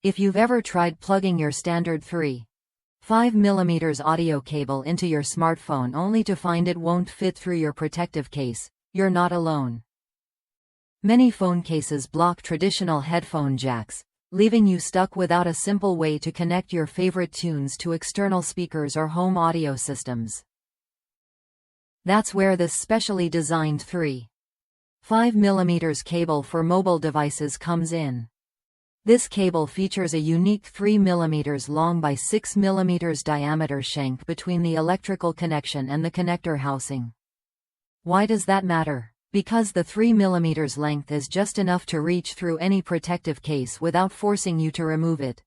If you've ever tried plugging your standard 3.5 mm audio cable into your smartphone only to find it won't fit through your protective case, you're not alone. Many phone cases block traditional headphone jacks, leaving you stuck without a simple way to connect your favorite tunes to external speakers or home audio systems. That's where this specially designed 3.5 mm cable for mobile devices comes in. This cable features a unique 3 mm long by 6 mm diameter shank between the electrical connection and the connector housing. Why does that matter? Because the 3 mm length is just enough to reach through any protective case without forcing you to remove it.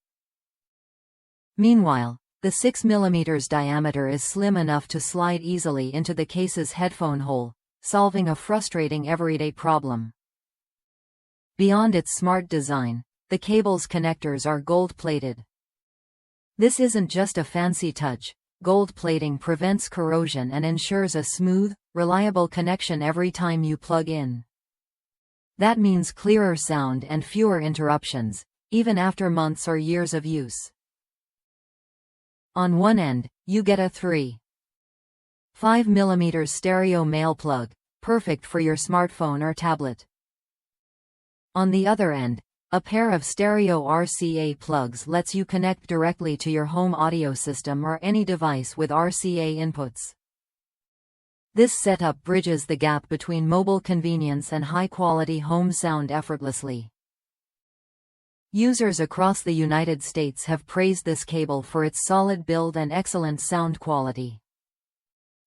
Meanwhile, the 6 mm diameter is slim enough to slide easily into the case's headphone hole, solving a frustrating everyday problem. Beyond its smart design, the cable's connectors are gold-plated. This isn't just a fancy touch. Gold plating prevents corrosion and ensures a smooth, reliable connection every time you plug in. That means clearer sound and fewer interruptions, even after months or years of use. On one end, you get a 3.5 mm stereo male plug, perfect for your smartphone or tablet. On the other end, a pair of stereo RCA plugs lets you connect directly to your home audio system or any device with RCA inputs. This setup bridges the gap between mobile convenience and high-quality home sound effortlessly. Users across the United States have praised this cable for its solid build and excellent sound quality.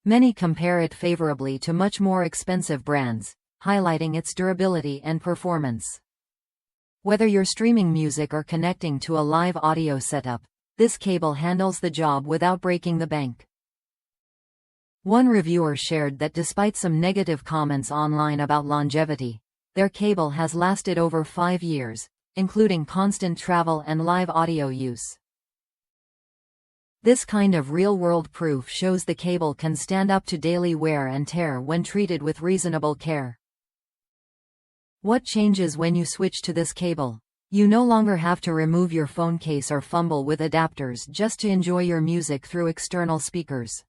Many compare it favorably to much more expensive brands, highlighting its durability and performance. Whether you're streaming music or connecting to a live audio setup, this cable handles the job without breaking the bank. One reviewer shared that despite some negative comments online about longevity, their cable has lasted over 5 years, including constant travel and live audio use. This kind of real-world proof shows the cable can stand up to daily wear and tear when treated with reasonable care. What changes when you switch to this cable? You no longer have to remove your phone case or fumble with adapters just to enjoy your music through external speakers.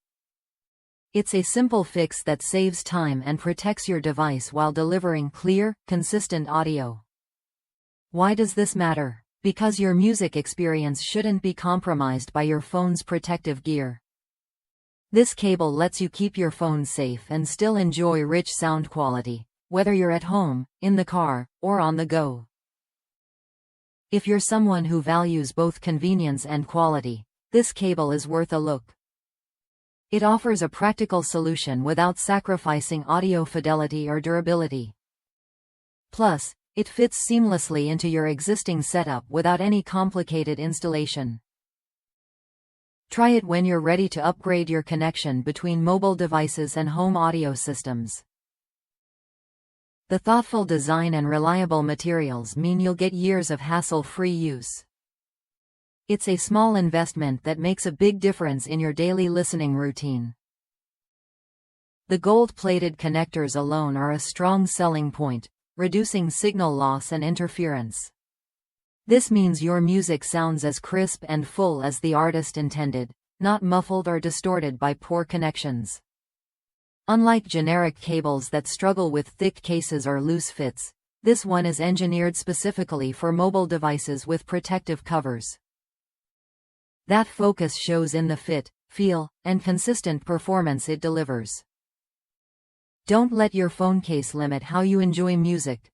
It's a simple fix that saves time and protects your device while delivering clear, consistent audio. Why does this matter? Because your music experience shouldn't be compromised by your phone's protective gear. This cable lets you keep your phone safe and still enjoy rich sound quality, whether you're at home, in the car, or on the go. If you're someone who values both convenience and quality, this cable is worth a look. It offers a practical solution without sacrificing audio fidelity or durability. Plus, it fits seamlessly into your existing setup without any complicated installation. Try it when you're ready to upgrade your connection between mobile devices and home audio systems. The thoughtful design and reliable materials mean you'll get years of hassle-free use. It's a small investment that makes a big difference in your daily listening routine. The gold-plated connectors alone are a strong selling point, reducing signal loss and interference. This means your music sounds as crisp and full as the artist intended, not muffled or distorted by poor connections. Unlike generic cables that struggle with thick cases or loose fits, this one is engineered specifically for mobile devices with protective covers. That focus shows in the fit, feel, and consistent performance it delivers. Don't let your phone case limit how you enjoy music.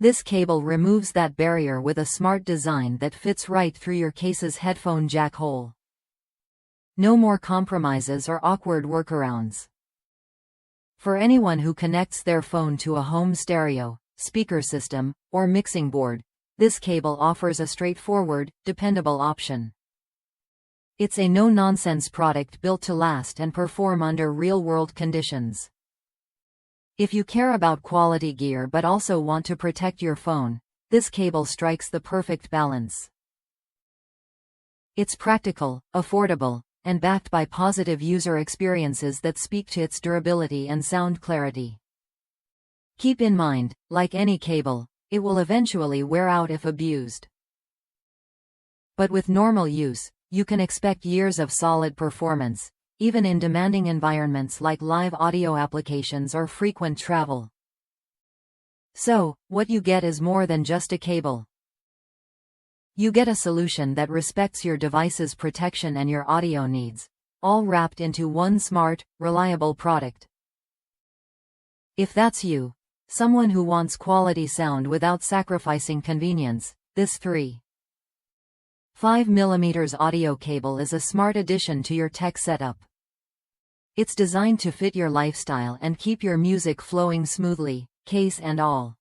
This cable removes that barrier with a smart design that fits right through your case's headphone jack hole. No more compromises or awkward workarounds. For anyone who connects their phone to a home stereo, speaker system, or mixing board, this cable offers a straightforward, dependable option. It's a no-nonsense product built to last and perform under real-world conditions. If you care about quality gear but also want to protect your phone, this cable strikes the perfect balance. It's practical, affordable, and backed by positive user experiences that speak to its durability and sound clarity. Keep in mind, like any cable, it will eventually wear out if abused. But with normal use, you can expect years of solid performance, even in demanding environments like live audio applications or frequent travel. So, what you get is more than just a cable. You get a solution that respects your device's protection and your audio needs, all wrapped into one smart, reliable product. If that's you, someone who wants quality sound without sacrificing convenience, this 3.5mm audio cable is a smart addition to your tech setup. It's designed to fit your lifestyle and keep your music flowing smoothly, case and all.